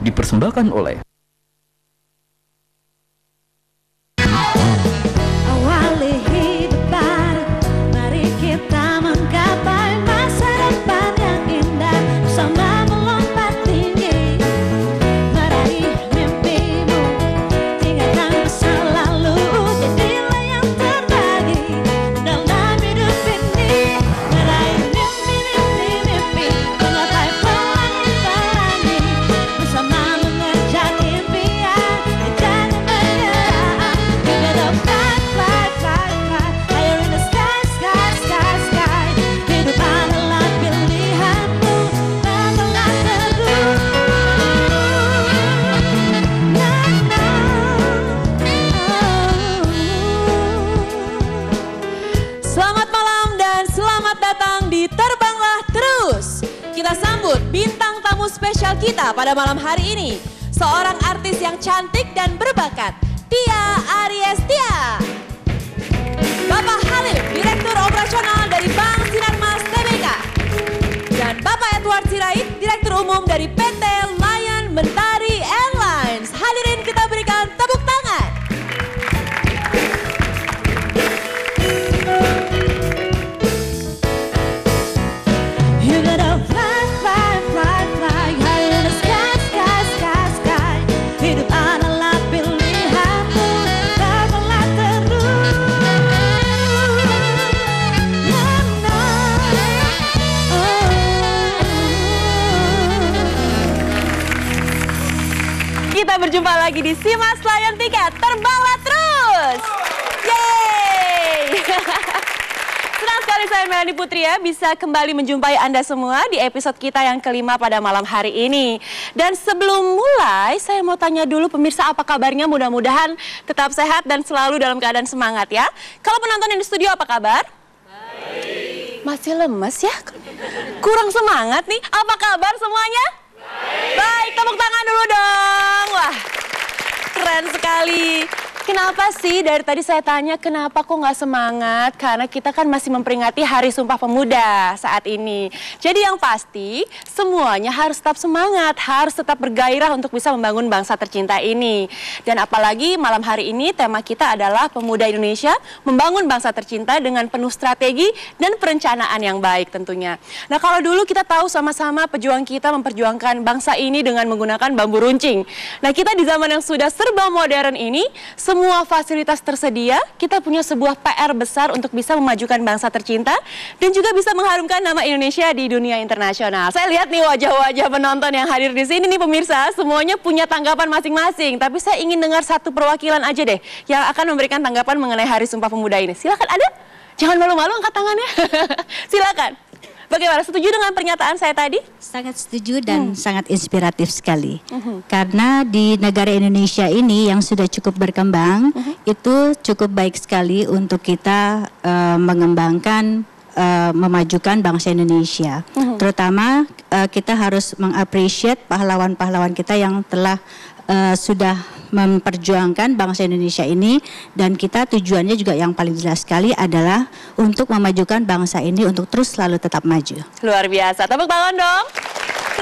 Dipersembahkan oleh awali hidup baru, mari kita menggapai masa depan yang indah bersama melompat tinggi, meraih mimpimu, tinggalkan masa lalu, jadilah yang terbagi dalam hidup ini, meraih mimpi, menggapai pelangi-pelangi bersama mengejar impian, jangan menyerah. You gotta fly, fly, fly, fly higher in the sky, sky, sky, sky. Hidup adalah pilihanmu, terbanglah terus. Selamat malam dan selamat datang di Terbanglah Terus. Kita sambut bintang tamu spesial kita pada malam hari ini. Seorang artis yang cantik dan berbakat, Tia Ariestia. Bapak Halim, Direktur Operasional dari Bank Sinarmas Tbk. Dan Bapak Edward Sirait, Direktur Umum dari PT Lion Mentari Airlines. Hadirin kita berikan tepuk tangan. You gotta fly, fly, fly, fly higher in the sky, sky, sky, sky. Hidup adalah pilihanmu, terbanglah terus. Kita berjumpa lagi di Simas Lion Tiket, terbanglah terus. Yeay. Senang sekali saya Melanie Putri ya bisa kembali menjumpai Anda semua di episode kita yang kelima pada malam hari ini. Dan sebelum mulai saya mau tanya dulu pemirsa apa kabarnya, mudah-mudahan tetap sehat dan selalu dalam keadaan semangat ya. Kalau penonton yang di studio apa kabar? Baik. Masih lemes ya? Kurang semangat nih. Apa kabar semuanya? Baik, tepuk tangan dulu dong. Wah, keren sekali. Kenapa sih dari tadi saya tanya kenapa kok nggak semangat? Karena kita kan masih memperingati Hari Sumpah Pemuda saat ini. Jadi yang pasti semuanya harus tetap semangat, harus tetap bergairah untuk bisa membangun bangsa tercinta ini. Dan apalagi malam hari ini tema kita adalah Pemuda Indonesia membangun bangsa tercinta dengan penuh strategi dan perencanaan yang baik tentunya. Nah kalau dulu kita tahu sama-sama pejuang kita memperjuangkan bangsa ini dengan menggunakan bambu runcing. Nah kita di zaman yang sudah serba modern ini, semua fasilitas tersedia, kita punya sebuah PR besar untuk bisa memajukan bangsa tercinta dan juga bisa mengharumkan nama Indonesia di dunia internasional. Saya lihat nih wajah-wajah penonton yang hadir di sini nih pemirsa, semuanya punya tanggapan masing-masing. Tapi saya ingin dengar satu perwakilan aja deh yang akan memberikan tanggapan mengenai Hari Sumpah Pemuda ini. Silakan, ada? Jangan malu-malu angkat tangannya. Silakan. Bagaimana, setuju dengan pernyataan saya tadi? Sangat setuju dan sangat inspiratif sekali. Karena di negara Indonesia ini yang sudah cukup berkembang, itu cukup baik sekali untuk kita mengembangkan, memajukan bangsa Indonesia. Terutama kita harus mengapresiasi pahlawan-pahlawan kita yang telah sudah memperjuangkan bangsa Indonesia ini, dan kita tujuannya juga yang paling jelas sekali adalah untuk memajukan bangsa ini untuk terus selalu tetap maju. Luar biasa, tepuk tangan dong.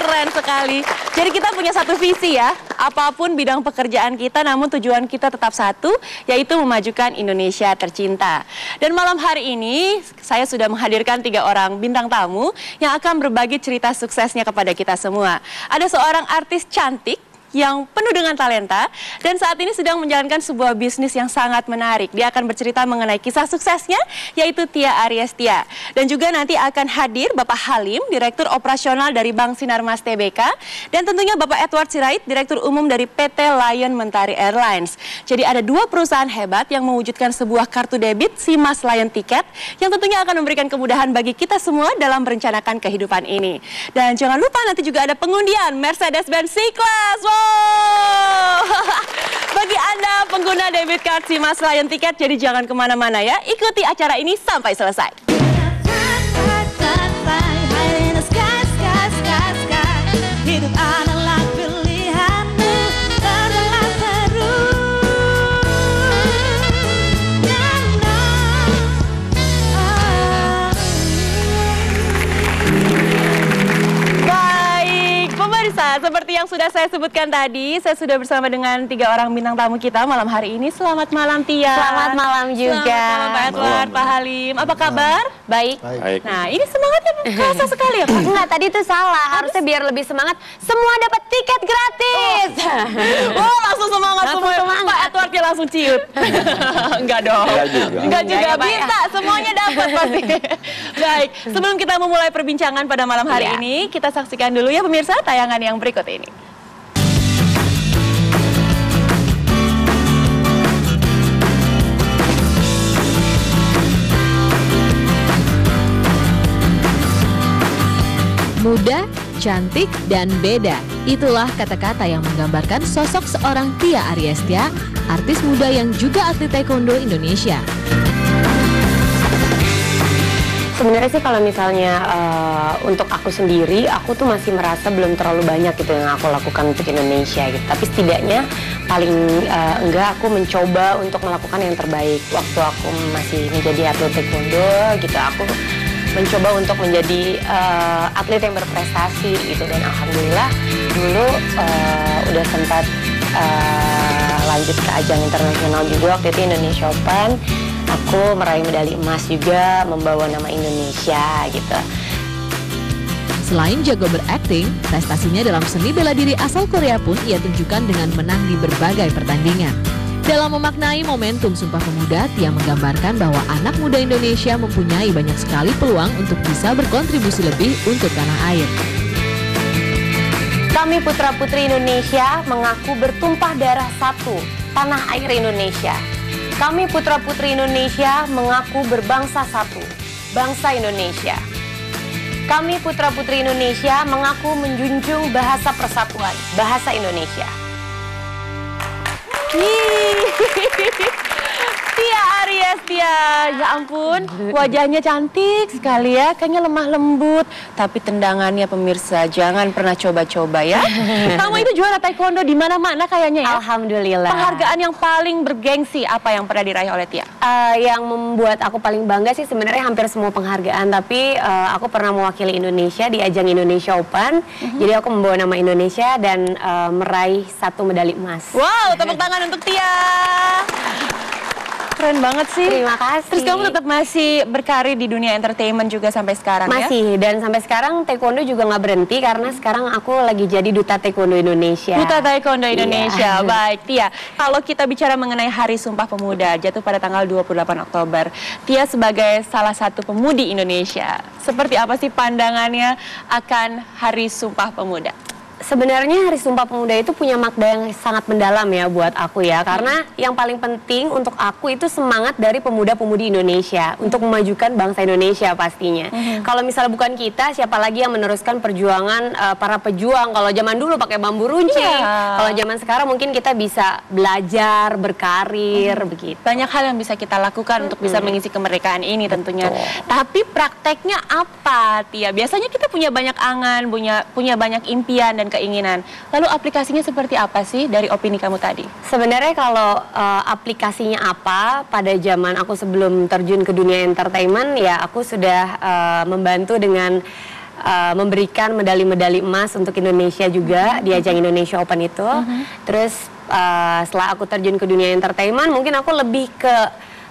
Keren sekali. Jadi kita punya satu visi ya, apapun bidang pekerjaan kita namun tujuan kita tetap satu, yaitu memajukan Indonesia tercinta. Dan malam hari ini saya sudah menghadirkan 3 orang bintang tamu yang akan berbagi cerita suksesnya kepada kita semua. Ada seorang artis cantik yang penuh dengan talenta dan saat ini sedang menjalankan sebuah bisnis yang sangat menarik. Dia akan bercerita mengenai kisah suksesnya, yaitu Tia Ariestia. Dan juga nanti akan hadir Bapak Halim, Direktur Operasional dari Bank Sinarmas Tbk, dan tentunya Bapak Edward Sirait, Direktur Umum dari PT Lion Mentari Airlines. Jadi ada 2 perusahaan hebat yang mewujudkan sebuah kartu debit Simas Lion Ticket yang tentunya akan memberikan kemudahan bagi kita semua dalam merencanakan kehidupan ini. Dan jangan lupa nanti juga ada pengundian Mercedes-Benz C-Class. Wow. Bagi Anda pengguna debit card Simas Lion Ticket, jadi jangan kemana-mana ya. Ikuti acara ini sampai selesai. Hidup adalah pilihanmu, terbanglah terus. Baik, pemirsa, seperti yang sudah saya sebutkan tadi, saya sudah bersama dengan 3 orang bintang tamu kita malam hari ini. Selamat malam Tia. Selamat malam juga. Selamat malam Pak Edward, Pak Halim. Apa kabar? Baik. Nah, ini semangatnya kerasa sekali ya Pak? Enggak, tadi itu salah. Harusnya biar lebih semangat. Semua dapat tiket gratis. Oh, langsung semangat semua. Pak Edward ya langsung ciut. Enggak dong. Enggak juga. Bisa, semuanya dapat pasti. Baik, sebelum kita memulai perbincangan pada malam hari ini, kita saksikan dulu ya pemirsa tayangan yang berikut ini. Muda, cantik, dan beda. Itulah kata-kata yang menggambarkan sosok seorang Tia Ariestia, artis muda yang juga atlet taekwondo Indonesia. Sebenarnya sih kalau misalnya untuk aku sendiri, aku tuh masih merasa belum terlalu banyak gitu yang aku lakukan untuk Indonesia gitu. Tapi setidaknya paling enggak aku mencoba untuk melakukan yang terbaik. Waktu aku masih menjadi atlet taekwondo gitu, aku mencoba untuk menjadi atlet yang berprestasi gitu. Dan alhamdulillah dulu udah sempat lanjut ke ajang internasional juga, waktu itu Indonesia Open. Aku meraih medali emas juga, membawa nama Indonesia gitu. Selain jago berakting, prestasinya dalam seni bela diri asal Korea pun ia tunjukkan dengan menang di berbagai pertandingan. Dalam memaknai momentum Sumpah Pemuda, Tia menggambarkan bahwa anak muda Indonesia mempunyai banyak sekali peluang untuk bisa berkontribusi lebih untuk tanah air. Kami putra-putri Indonesia mengaku bertumpah darah satu, tanah air Indonesia. Kami putra-putri Indonesia mengaku berbangsa satu, bangsa Indonesia. Kami putra-putri Indonesia mengaku menjunjung bahasa persatuan, bahasa Indonesia. Tia Ariestia, ya ampun, wajahnya cantik sekali ya, kayaknya lemah lembut. Tapi tendangannya pemirsa, jangan pernah coba-coba ya. Kamu itu juara taekwondo di mana-mana kayaknya ya. Alhamdulillah. Penghargaan yang paling bergengsi apa yang pernah diraih oleh Tia? Yang membuat aku paling bangga sih sebenarnya hampir semua penghargaan. Tapi aku pernah mewakili Indonesia di ajang Indonesia Open. Jadi aku membawa nama Indonesia dan meraih 1 medali emas. Wow, tepuk tangan untuk Tia. Keren banget sih. Terima kasih. Terus kamu tetap masih berkarir di dunia entertainment juga sampai sekarang ya? Masih, dan sampai sekarang taekwondo juga nggak berhenti karena sekarang aku lagi jadi duta taekwondo Indonesia. Duta taekwondo Indonesia, baik Tia. Kalau kita bicara mengenai Hari Sumpah Pemuda, jatuh pada tanggal 28 Oktober. Tia sebagai salah satu pemudi Indonesia, seperti apa sih pandangannya akan Hari Sumpah Pemuda? Sebenarnya Hari Sumpah Pemuda itu punya makna yang sangat mendalam ya buat aku ya. Karena yang paling penting untuk aku itu semangat dari pemuda-pemudi Indonesia untuk memajukan bangsa Indonesia pastinya. Kalau misalnya bukan kita, siapa lagi yang meneruskan perjuangan para pejuang? Kalau zaman dulu pakai bambu runcing, kalau zaman sekarang mungkin kita bisa belajar, berkarir, begitu. Banyak hal yang bisa kita lakukan untuk bisa mengisi kemerdekaan ini tentunya. Tapi prakteknya apa, Tia? Biasanya kita punya banyak angan, punya banyak impian dan keinginan. Lalu aplikasinya seperti apa sih dari opini kamu tadi? Sebenarnya kalau aplikasinya apa, pada zaman aku sebelum terjun ke dunia entertainment, ya aku sudah membantu dengan memberikan medali-medali emas untuk Indonesia juga di ajang Indonesia Open itu. Terus setelah aku terjun ke dunia entertainment, mungkin aku lebih ke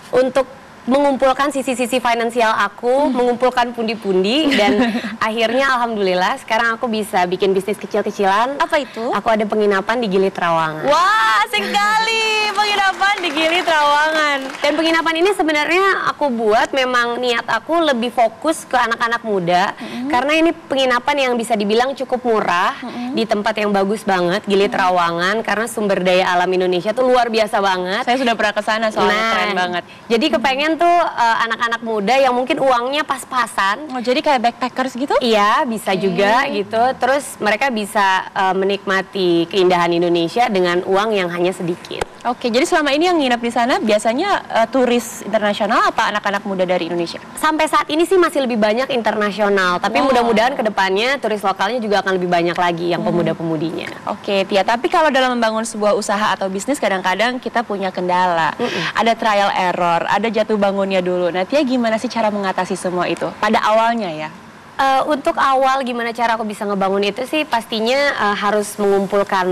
untuk mengumpulkan sisi-sisi finansial aku, mengumpulkan pundi-pundi, dan akhirnya alhamdulillah sekarang aku bisa bikin bisnis kecil-kecilan. Apa itu? Aku ada penginapan di Gili Trawangan. Wah, asik sekali penginapan di Gili Trawangan. Dan penginapan ini sebenarnya aku buat memang niat aku lebih fokus ke anak-anak muda, karena ini penginapan yang bisa dibilang cukup murah, di tempat yang bagus banget, Gili Trawangan, karena sumber daya alam Indonesia tuh luar biasa banget. Saya sudah pernah ke sana soalnya, keren banget. Jadi kepengen tuh anak-anak muda yang mungkin uangnya pas-pasan. Oh, jadi kayak backpackers gitu? Iya, bisa juga gitu. Terus mereka bisa menikmati keindahan Indonesia dengan uang yang hanya sedikit. Oke, jadi selama ini yang nginep di sana biasanya turis internasional apa anak-anak muda dari Indonesia? Sampai saat ini sih masih lebih banyak internasional, tapi mudah-mudahan ke depannya turis lokalnya juga akan lebih banyak lagi yang pemuda-pemudinya. Oke, Tia, tapi kalau dalam membangun sebuah usaha atau bisnis kadang-kadang kita punya kendala. Ada trial error, ada jatuh bangunnya dulu. Nah, Tia gimana sih cara mengatasi semua itu? Pada awalnya ya? Untuk awal gimana cara aku bisa ngebangun itu sih pastinya harus mengumpulkan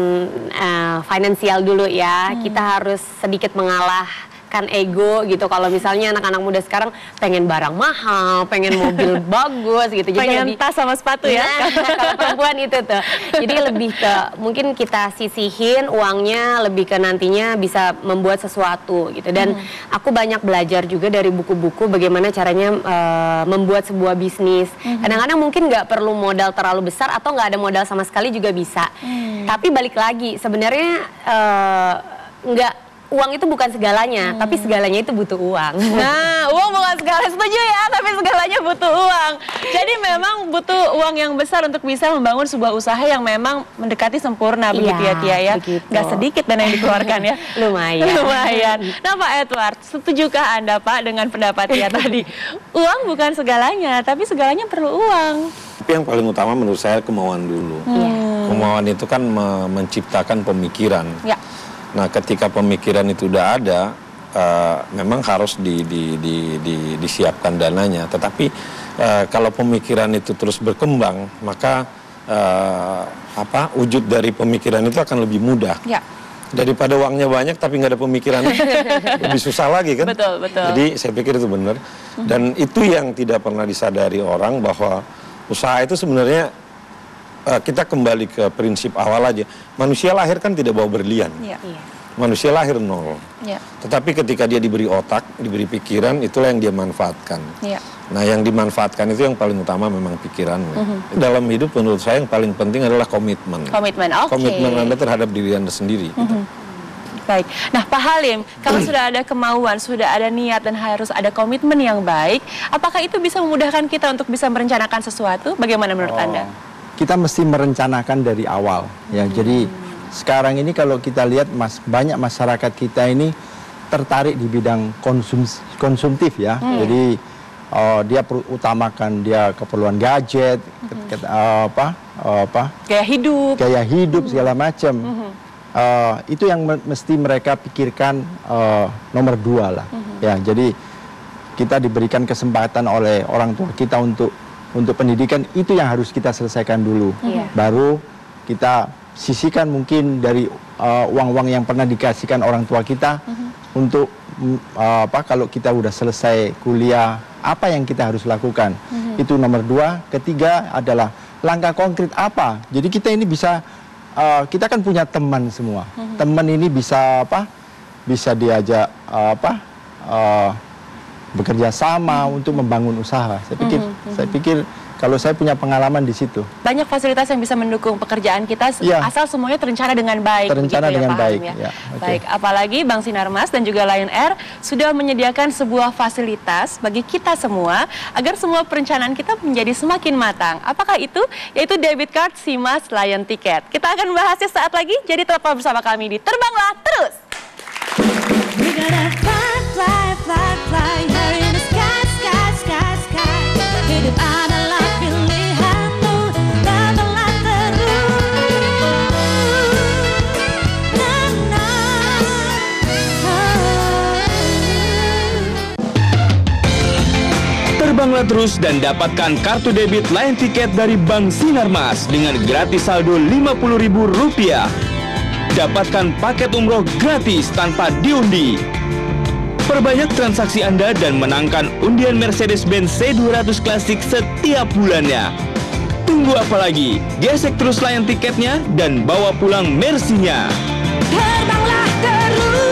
finansial dulu ya. Kita harus sedikit mengalahkan ego gitu. Kalau misalnya anak-anak muda sekarang pengen barang mahal, pengen mobil bagus gitu. Jadi Pengen lebih, tas sama sepatu ya. Nah, kalau perempuan itu tuh. Jadi lebih ke mungkin kita sisihin uangnya lebih ke nantinya bisa membuat sesuatu gitu. Dan aku banyak belajar juga dari buku-buku bagaimana caranya membuat sebuah bisnis. Kadang-kadang mungkin nggak perlu modal terlalu besar atau nggak ada modal sama sekali juga bisa. Tapi balik lagi sebenarnya uang itu bukan segalanya, tapi segalanya itu butuh uang. Nah, uang bukan segalanya, setuju ya, tapi segalanya butuh uang. Jadi memang butuh uang yang besar untuk bisa membangun sebuah usaha yang memang mendekati sempurna begitu ya Tia ya. Begitu. Nggak sedikit dana yang dikeluarkan ya. Lumayan. Lumayan. Nah Pak Edward, setujukah Anda Pak dengan pendapat Tia tadi? Uang bukan segalanya, tapi segalanya perlu uang. Tapi yang paling utama menurut saya kemauan dulu. Kemauan itu kan menciptakan pemikiran. Ya. Nah, ketika pemikiran itu udah ada, memang harus disiapkan dananya. Tetapi kalau pemikiran itu terus berkembang, maka wujud dari pemikiran itu akan lebih mudah. Ya. Daripada uangnya banyak tapi nggak ada pemikiran, lebih susah lagi kan? Betul, betul. Jadi saya pikir itu benar. Dan itu yang tidak pernah disadari orang bahwa usaha itu sebenarnya kita kembali ke prinsip awal aja. Manusia lahir kan tidak bawa berlian. Iya. Manusia lahir nol. Ya. Tetapi ketika dia diberi otak, diberi pikiran, itulah yang dia manfaatkan. Ya. Nah, yang dimanfaatkan itu yang paling utama memang pikirannya. Dalam hidup menurut saya yang paling penting adalah komitmen. Komitmen, oke. Komitmen Anda terhadap diri Anda sendiri. Gitu. Baik. Nah Pak Halim, kalau sudah ada kemauan, sudah ada niat dan harus ada komitmen yang baik, apakah itu bisa memudahkan kita untuk bisa merencanakan sesuatu? Bagaimana menurut Anda? Kita mesti merencanakan dari awal ya. Jadi sekarang ini kalau kita lihat banyak masyarakat kita ini tertarik di bidang konsumtif ya. Jadi dia utamakan dia keperluan gadget, gaya hidup segala macam. Itu yang mesti mereka pikirkan nomor 2 lah. Ya, jadi kita diberikan kesempatan oleh orang tua kita untuk pendidikan, itu yang harus kita selesaikan dulu. Baru kita sisihkan mungkin dari uang-uang yang pernah dikasihkan orang tua kita untuk kalau kita udah selesai kuliah, apa yang kita harus lakukan. Itu nomor 2. Ketiga adalah langkah konkret apa. Jadi kita ini bisa kita kan punya teman semua. Teman ini bisa bisa diajak bekerja sama untuk membangun usaha. Saya pikir kalau saya punya pengalaman di situ. Banyak fasilitas yang bisa mendukung pekerjaan kita asal semuanya terencana dengan baik. Terencana begitu dengan ya, Pak baik. Halim, ya? Ya, Baik, apalagi Bank Sinarmas dan juga Lion Air sudah menyediakan sebuah fasilitas bagi kita semua agar semua perencanaan kita menjadi semakin matang. Apakah itu? Yaitu debit card Simas Lion Ticket. Kita akan membahasnya saat lagi, jadi tetaplah bersama kami di Terbanglah Terus. We gotta fly, fly, fly, fly high in the sky, sky, sky, sky. Hidup adalah pilihanmu, terbanglah terus. Na, na. Terbanglah terus dan dapatkan kartu debit Lion Ticket dari Bank Sinarmas dengan gratis saldo Rp50.000. Dapatkan paket umroh gratis tanpa diundi. Perbanyak transaksi Anda dan menangkan undian Mercedes-Benz C200 Classic setiap bulannya. Tunggu apa lagi? Gesek terus Lion Tiketnya dan bawa pulang Mercy-nya. Terbanglah terus.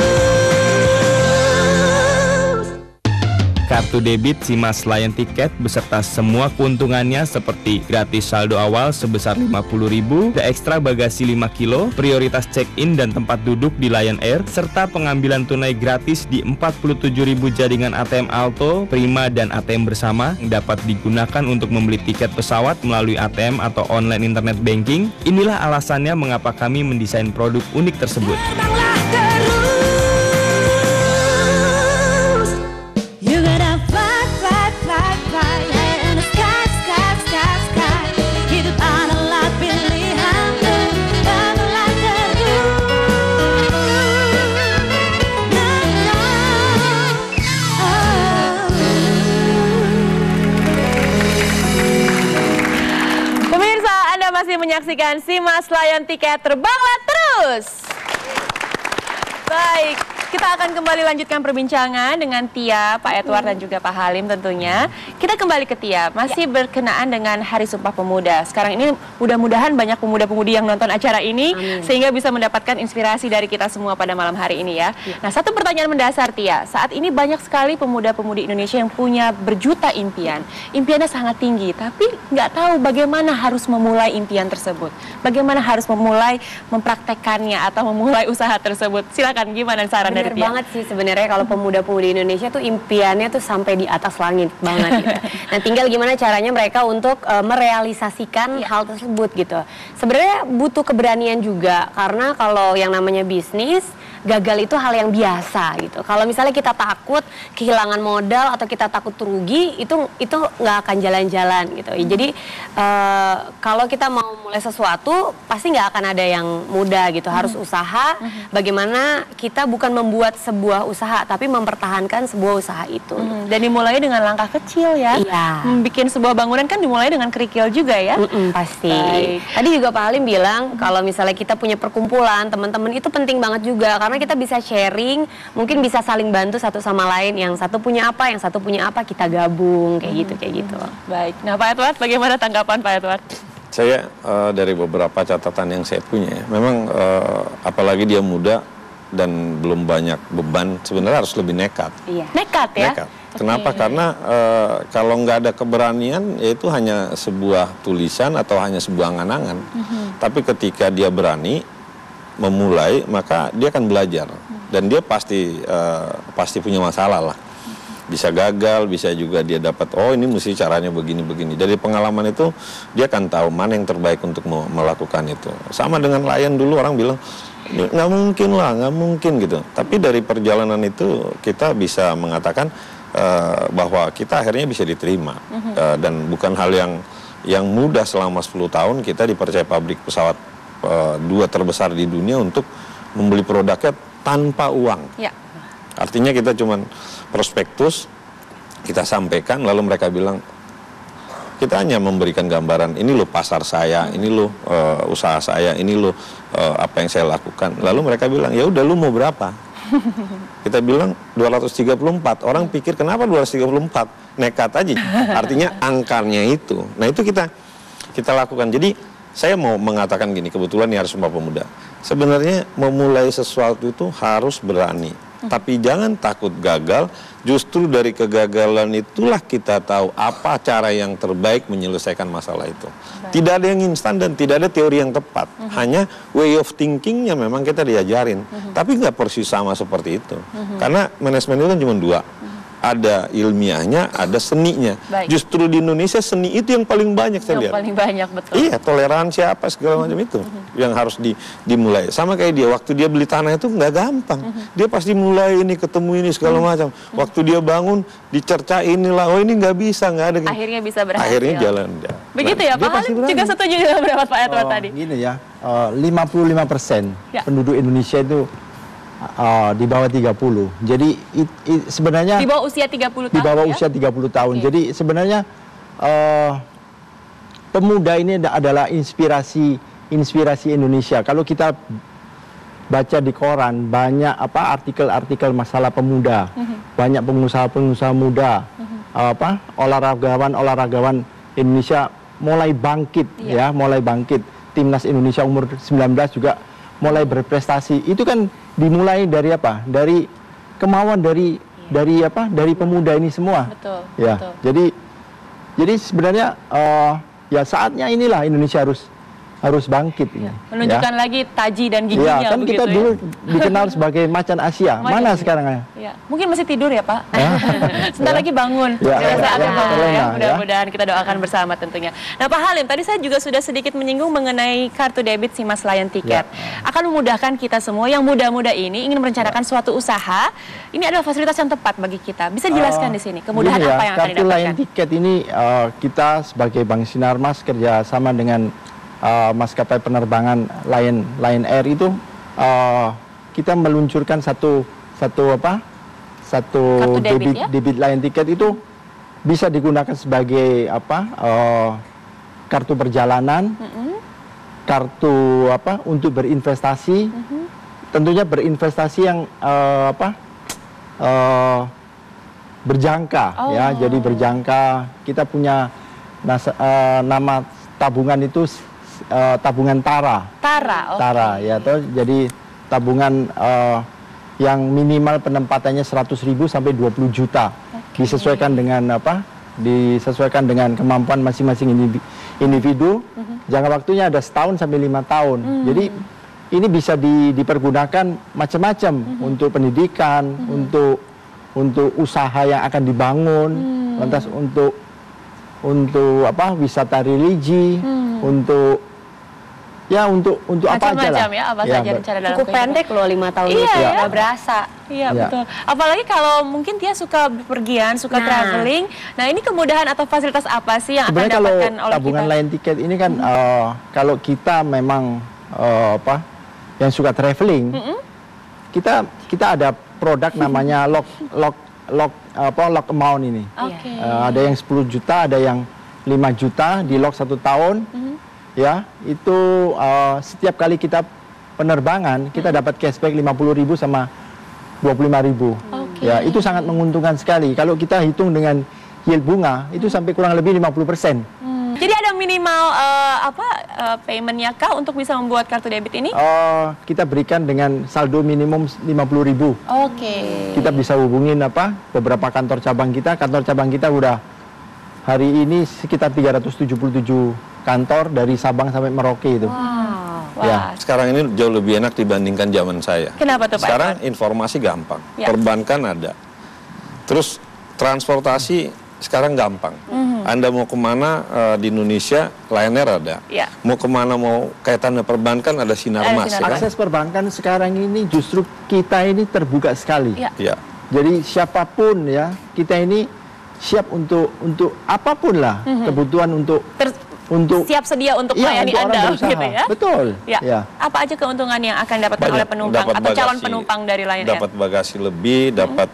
Kartu debit Simas Lion Ticket beserta semua keuntungannya seperti gratis saldo awal sebesar Rp50.000, ekstra bagasi 5 kilo, prioritas check-in dan tempat duduk di Lion Air, serta pengambilan tunai gratis di 47.000 jaringan ATM Alto, Prima, dan ATM bersama yang dapat digunakan untuk membeli tiket pesawat melalui ATM atau online internet banking. Inilah alasannya mengapa kami mendesain produk unik tersebut. Terbanglah terus. You gotta fly, fly, fly, fly high in the sky, sky, sky, sky. Hidup adalah pilihanmu, terbanglah terus. Na, na. Oh. menyaksikan Simas Layan Tiket, terbanglah terus. Baik, kita akan kembali lanjutkan perbincangan dengan Tia, Pak Edward dan juga Pak Halim tentunya. Kita kembali ke Tia, masih berkenaan dengan Hari Sumpah Pemuda. Sekarang ini mudah-mudahan banyak pemuda-pemudi yang nonton acara ini, sehingga bisa mendapatkan inspirasi dari kita semua pada malam hari ini ya. Nah, satu pertanyaan mendasar Tia, saat ini banyak sekali pemuda-pemudi Indonesia yang punya berjuta impian. Impiannya sangat tinggi, tapi nggak tahu bagaimana harus memulai impian tersebut. Bagaimana harus memulai mempraktekannya atau memulai usaha tersebut. Silakan, gimana saran dari Bener Tia? banget sih sebenarnya kalau pemuda-pemudi Indonesia tuh impiannya tuh sampai di atas langit banget gitu. Nah, tinggal gimana caranya mereka untuk merealisasikan hal tersebut gitu. Sebenarnya butuh keberanian juga, karena kalau yang namanya bisnis, gagal itu hal yang biasa gitu. Kalau misalnya kita takut kehilangan modal atau kita takut rugi, itu nggak akan jalan-jalan gitu. Jadi kalau kita mau mulai sesuatu pasti nggak akan ada yang mudah gitu. Harus usaha. Bagaimana kita bukan membuat sebuah usaha, tapi mempertahankan sebuah usaha itu. Dan dimulai dengan langkah kecil ya. Iya. Bikin sebuah bangunan kan dimulai dengan kerikil juga ya. Pasti. Baik. Tadi juga Pak Halim bilang kalau misalnya kita punya perkumpulan teman-teman itu penting banget juga, karena kita bisa sharing, mungkin bisa saling bantu satu sama lain. Yang satu punya apa, yang satu punya apa, kita gabung kayak gitu. Baik. Nah, Pak Edward, bagaimana tanggapan Pak Edward? Saya dari beberapa catatan yang saya punya, memang apalagi dia muda dan belum banyak beban, sebenarnya harus lebih nekat. Iya. Nekat ya? Nekat. Kenapa? Karena kalau nggak ada keberanian, ya itu hanya sebuah tulisan atau hanya sebuah angan-angan. Tapi ketika dia berani memulai, maka dia akan belajar. Dan dia pasti punya masalah lah. Bisa gagal, bisa juga dia dapat, oh ini mesti caranya begini-begini. Dari pengalaman itu, dia akan tahu mana yang terbaik untuk melakukan itu. Sama dengan Layan dulu, orang bilang, nggak mungkin gitu. Tapi dari perjalanan itu, kita bisa mengatakan bahwa kita akhirnya bisa diterima. Dan bukan hal yang mudah selama 10 tahun, kita dipercaya pabrik pesawat 2 terbesar di dunia untuk membeli produknya tanpa uang. Ya. Artinya kita cuman prospektus, kita sampaikan, lalu mereka bilang, kita hanya memberikan gambaran, ini loh pasar saya, ini loh usaha saya, ini loh apa yang saya lakukan. Lalu mereka bilang, ya udah lu mau berapa? Kita bilang 234. Orang pikir kenapa 234? Nekat aja. Artinya angkanya itu. Nah itu kita lakukan. Jadi saya mau mengatakan gini, kebetulan ini Hari Sumpah Pemuda. Sebenarnya memulai sesuatu itu harus berani. Tapi jangan takut gagal, justru dari kegagalan itulah kita tahu apa cara yang terbaik menyelesaikan masalah itu. Tidak ada yang instan dan tidak ada teori yang tepat. Hanya way of thinkingnya memang kita diajarin. Tapi nggak persis sama seperti itu. Karena manajemen itu kan cuma 2. Ada ilmiahnya, ada seninya. Baik. Justru di Indonesia seni itu yang paling banyak saya lihat. Yang paling banyak, betul. Iya, toleransi apa segala macam itu yang harus dimulai. Sama kayak dia, waktu dia beli tanah itu nggak gampang. Dia pasti mulai ini, ketemu ini segala macam. Waktu dia bangun, dicerca inilah, oh ini nggak bisa, nggak ada. Akhirnya bisa berhasil. Akhirnya jalan. Begitu ya, Pak Halim juga setuju dengan pendapat Pak Edward tadi. Gini ya, 55% Ya. penduduk Indonesia itu di bawah 30. Jadi sebenarnya Di bawah usia 30 tahun di bawah ya? usia 30 tahun. Oke. Jadi sebenarnya pemuda ini adalah inspirasi Indonesia. Kalau kita baca di koran banyak artikel-artikel masalah pemuda. Banyak pengusaha-pengusaha muda, olahragawan Indonesia mulai bangkit mulai bangkit. Timnas Indonesia umur 19 juga mulai berprestasi. Itu kan dimulai dari apa? Dari kemauan dari pemuda ini semua. Betul. Ya. Betul. Jadi sebenarnya ya saatnya inilah Indonesia harus bangkit ini. Menunjukkan lagi taji dan giginya. Ya, kan kita dulu dikenal sebagai macan Asia. Mana sekarang? Ya, mungkin masih tidur ya Pak. Sebentar lagi bangun. Ya, Saya akan bangun ya. terlena, Mudah-mudahan kita doakan bersama tentunya. Nah Pak Halim, tadi saya juga sudah sedikit menyinggung mengenai kartu debit Simas Layan Tiket. Akan memudahkan kita semua yang muda-muda ini ingin merencanakan suatu usaha. Ini adalah fasilitas yang tepat bagi kita. Bisa jelaskan di sini kemudahan Gini ya, apa yang akan kartu Layan didapatkan? Tiket ini kita sebagai Bank Sinarmas kerja sama dengan maskapai penerbangan Lion Air itu kita meluncurkan satu debit Layan Tiket itu bisa digunakan sebagai kartu perjalanan, kartu untuk berinvestasi. Tentunya berinvestasi yang berjangka ya. Jadi berjangka. Kita punya nama tabungan itu tabungan Tara. Tara, Tara ya. Jadi tabungan yang minimal penempatannya 100.000 sampai 20 juta. Disesuaikan dengan disesuaikan dengan kemampuan masing-masing individu. Jangka waktunya ada setahun sampai 5 tahun. Jadi ini bisa dipergunakan macam-macam untuk pendidikan, untuk usaha yang akan dibangun, lantas untuk wisata religi, untuk apa aja lah. Macam-macam ya, apa saja rencana dalam Cukup pendek loh 5 tahun Iya, itu, ya. nggak berasa. Iya, betul. Apalagi kalau mungkin dia suka bepergian, suka traveling. Nah, ini kemudahan atau fasilitas apa sih yang akan Sebenarnya kalau dapatkan oleh tabungan kita? Lion Ticket ini kan kalau kita memang yang suka traveling, kita ada produk namanya lock amount ini. Oke. Ada yang 10 juta, ada yang 5 juta di lock 1 tahun. Ya, itu setiap kali kita penerbangan kita dapat cashback 50.000 sama 25.000. Ya, itu sangat menguntungkan sekali. Kalau kita hitung dengan yield bunga itu sampai kurang lebih 50%. Jadi ada minimal payment-nya kah untuk bisa membuat kartu debit ini? Kita berikan dengan saldo minimum 50.000. Oke. Kita bisa hubungin beberapa kantor cabang kita. Kantor cabang kita udah hari ini sekitar 377 kantor dari Sabang sampai Merauke itu. Wah. Ya. Sekarang ini jauh lebih enak dibandingkan zaman saya. Kenapa tuh Pak Sekarang Edward? informasi gampang, Ya. perbankan ada. Terus transportasi sekarang gampang. Anda mau kemana di Indonesia, Lion Air ada. Ya. Mau kemana, mau kaitan dengan perbankan ada Sinarmas. Sinarmas. Ya kan? Akses perbankan sekarang ini justru kita ini terbuka sekali. Ya. Ya. Jadi siapapun ya, kita ini siap untuk apapun lah kebutuhan untuk Siap sedia untuk iya, melayani untuk orang Anda berusaha. gitu ya. Betul. Ya. Ya. Apa aja keuntungan yang akan dapatkan Banyak. oleh penumpang Dapat atau calon bagasi, penumpang dari Lion Air? dapat bagasi lebih, dapat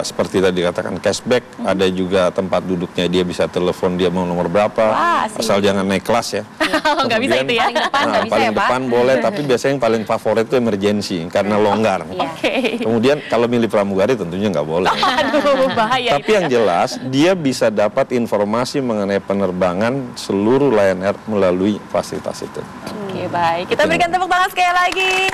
seperti tadi katakan cashback, ada juga tempat duduknya, dia bisa telepon dia mau nomor berapa, Wah, asik. asal jangan naik kelas ya. Nggak bisa itu ya. Paling depan nggak bisa paling ya, Pak? depan boleh, tapi biasanya yang paling favorit itu emergency karena longgar. Iya. Oke. Kemudian kalau milih pramugari tentunya nggak boleh. Aduh, bahaya Tapi itu yang ya. jelas dia bisa dapat informasi mengenai penerbangan seluruh Lion Air melalui fasilitas itu. Oke, baik. Kita berikan tepuk tangan sekali lagi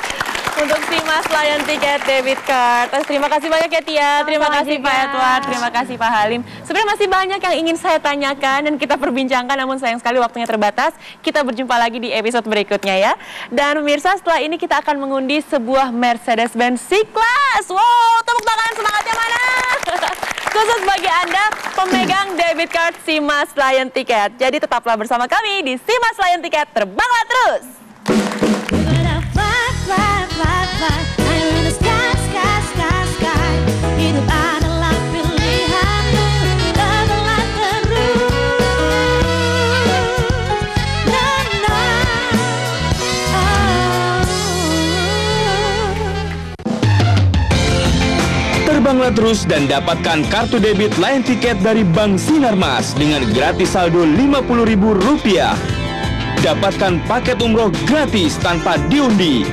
untuk Simas Lion Ticket Debit Card. Terima kasih banyak ya Tia, terima kasih Pak Edward, terima kasih Pak Halim. Sebenarnya masih banyak yang ingin saya tanyakan dan kita perbincangkan, namun sayang sekali waktunya terbatas. Kita berjumpa lagi di episode berikutnya ya. Dan pemirsa, setelah ini kita akan mengundi sebuah Mercedes-Benz C-Class. Wow, tepuk tangan semangatnya mana? Khusus bagi Anda pemegang debit card Simas Lion Ticket. Jadi tetaplah bersama kami di Simas Lion Ticket, terbanglah terus. We're gonna fly, fly, fly, fly higher in the sky, sky, sky, sky. Hidup adalah pilihanmu, terbanglah terus. No, no. Terbanglah terus dan dapatkan kartu debit Lion Ticket dari Bank Sinarmas dengan gratis saldo Rp50.000. Dapatkan paket umroh gratis tanpa diundi.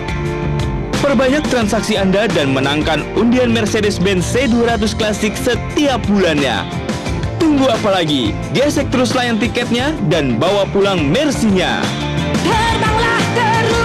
Perbanyak transaksi Anda dan menangkan undian Mercedes-Benz C200 Classic setiap bulannya. Tunggu apa lagi? Gesek terus Lion Ticketnya dan bawa pulang Mercy-nya. Terbanglah terus.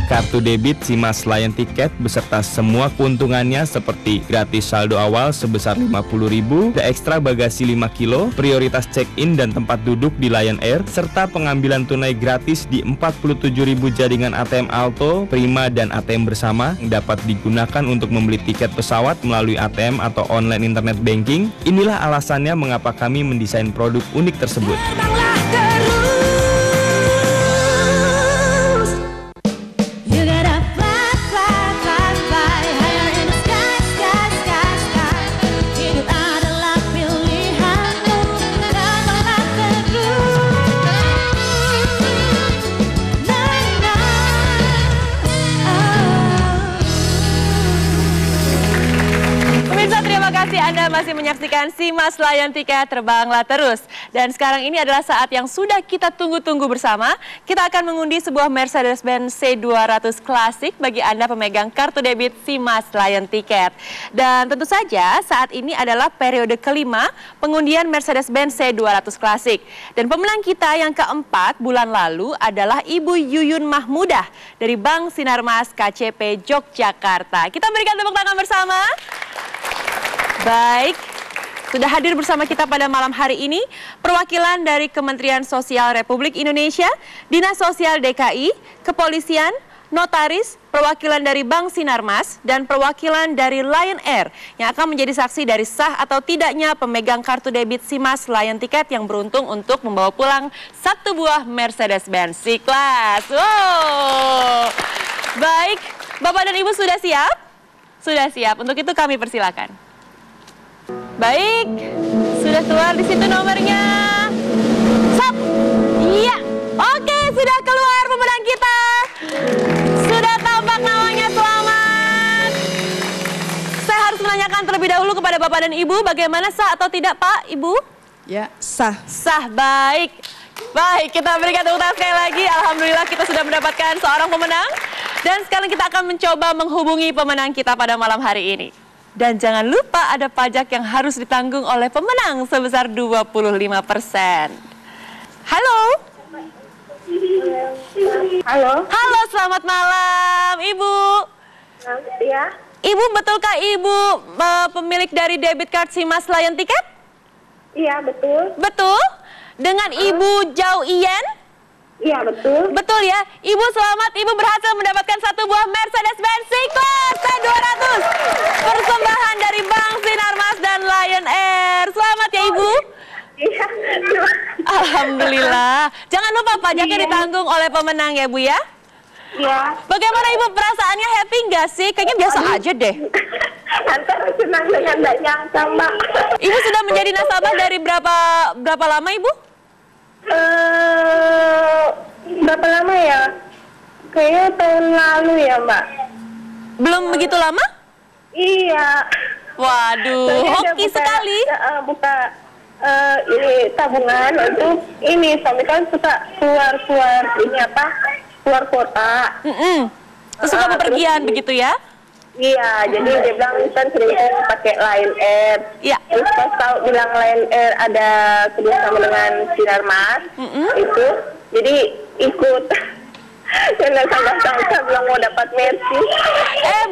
Kartu debit Simas Lion Ticket beserta semua keuntungannya seperti gratis saldo awal sebesar Rp50.000, ekstra bagasi 5 kilo, prioritas check-in dan tempat duduk di Lion Air, serta pengambilan tunai gratis di 47.000 jaringan ATM Alto, Prima, dan ATM bersama yang dapat digunakan untuk membeli tiket pesawat melalui ATM atau online internet banking. Inilah alasannya mengapa kami mendesain produk unik tersebut. Terbanglah terus. You gotta fly, fly, fly, fly higher in the sky, sky, sky, sky. Hidup adalah pilihanmu, terbanglah terus. No, no. Pemirsa, terima kasih kasih Anda masih menyaksikan Simas Layan Tiket, terbanglah terus. Dan sekarang ini adalah saat yang sudah kita tunggu-tunggu bersama. Kita akan mengundi sebuah Mercedes-Benz C200 klasik bagi Anda pemegang kartu debit Simas Layan Tiket. Dan tentu saja saat ini adalah periode kelima pengundian Mercedes-Benz C200 klasik. Dan pemenang kita yang keempat bulan lalu adalah Ibu Yuyun Mahmudah dari Bank Sinarmas KCP Yogyakarta. Kita berikan tepuk tangan bersama. Baik, sudah hadir bersama kita pada malam hari ini perwakilan dari Kementerian Sosial Republik Indonesia, Dinas Sosial DKI, Kepolisian, Notaris, perwakilan dari Bank Sinarmas, dan perwakilan dari Lion Air yang akan menjadi saksi dari sah atau tidaknya pemegang kartu debit Simas Layan Tiket yang beruntung untuk membawa pulang satu buah Mercedes-Benz C-Class. Wow. Baik, Bapak dan Ibu sudah siap? Sudah siap, untuk itu kami persilakan. Baik, sudah keluar di situ nomornya. Stop. Iya, oke, sudah keluar pemenang kita. Sudah tampak namanya, selamat. Saya harus menanyakan terlebih dahulu kepada Bapak dan Ibu, bagaimana sah atau tidak Pak, Ibu? Ya, sah. Sah, baik. Baik, kita berikan tepuk tangan sekali lagi. Alhamdulillah kita sudah mendapatkan seorang pemenang. Dan sekarang kita akan mencoba menghubungi pemenang kita pada malam hari ini. Dan jangan lupa ada pajak yang harus ditanggung oleh pemenang sebesar 25%. Halo. Halo. Halo, selamat malam, Ibu. Ya. Ibu, betulkah Ibu pemilik dari debit card Simas Layan Tiket? Iya, betul. Betul? Dengan Ibu Jau Iyen? Iya, betul. Betul ya. Ibu selamat, Ibu berhasil mendapatkan satu buah Mercedes-Benz C-Class C200. Persembahan dari Bank Sinarmas dan Lion Air. Selamat ya Ibu. Iya. Alhamdulillah. Jangan lupa pajaknya ditanggung oleh pemenang ya Bu ya. Iya. Bagaimana Ibu perasaannya, happy nggak sih? Kayaknya biasa aja deh. Antara senang dengan tidak nyangka, Mbak. Ibu sudah menjadi nasabah dari berapa lama Ibu? Berapa lama ya? Kayaknya tahun lalu ya, Mbak. Belum begitu lama? Iya. Waduh, hoki sekali. Buka ini tabungan untuk ini, suami kan suka keluar ini apa? Keluar kota. Terus suka bepergian begitu ya? Iya, jadi dia bilang kan sering pakai Lion Air. Iya. Terus pas tahu bilang Lion Air ada kerjasama dengan Sinarmas, itu jadi ikut. Dan nggak sangka-sangka bilang mau dapat Mercy.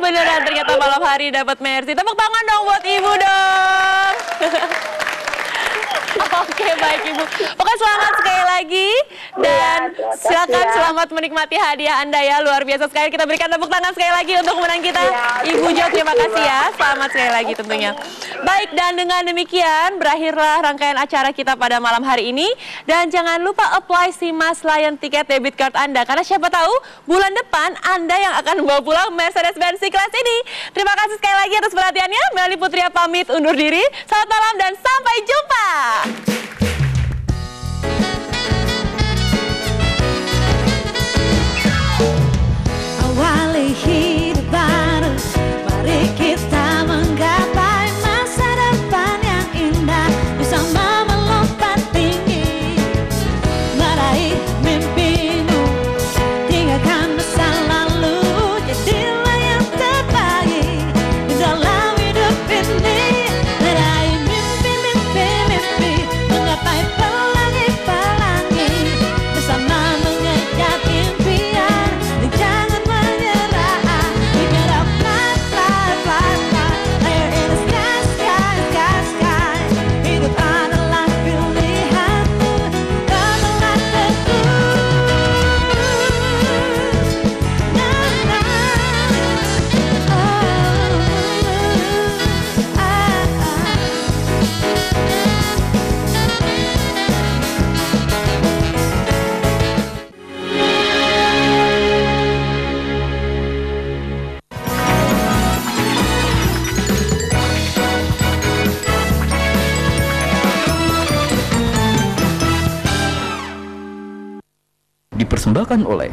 Beneran ternyata malam hari dapat Mercy. Tepuk tangan dong buat Ibu dong. Oke, baik Ibu. Pokoknya selamat sekali lagi. Dan silakan selamat menikmati hadiah Anda ya. Luar biasa sekali. Kita berikan tepuk tangan sekali lagi untuk pemenang kita. Ibu Jo, terima kasih ya. Selamat sekali lagi tentunya. Baik, dan dengan demikian berakhirlah rangkaian acara kita pada malam hari ini. Dan jangan lupa apply Simas Layan Tiket debit card Anda. Karena siapa tahu bulan depan Anda yang akan membawa pulang Mercedes-Benz C-Class ini. Terima kasih sekali lagi atas perhatiannya. Melly Putria pamit undur diri. Selamat malam dan sampai jumpa. Awali hidup baru, mari kita menggapai masa depan yang indah, bersama melompat tinggi, meraih mimpimu, tinggalkan masa lalu, jadilah yang terbaik di dalam hidup ini, meraih mimpi-mimpi, menggapai pelangi-pelangi, bersama mengejar impian, jangan menyerah. We gotta fly, fly, fly, fly higher in the sky, sky, sky, sky. Hidup adalah pilihanmu, terbanglah terus. Nah, dipersembahkan oleh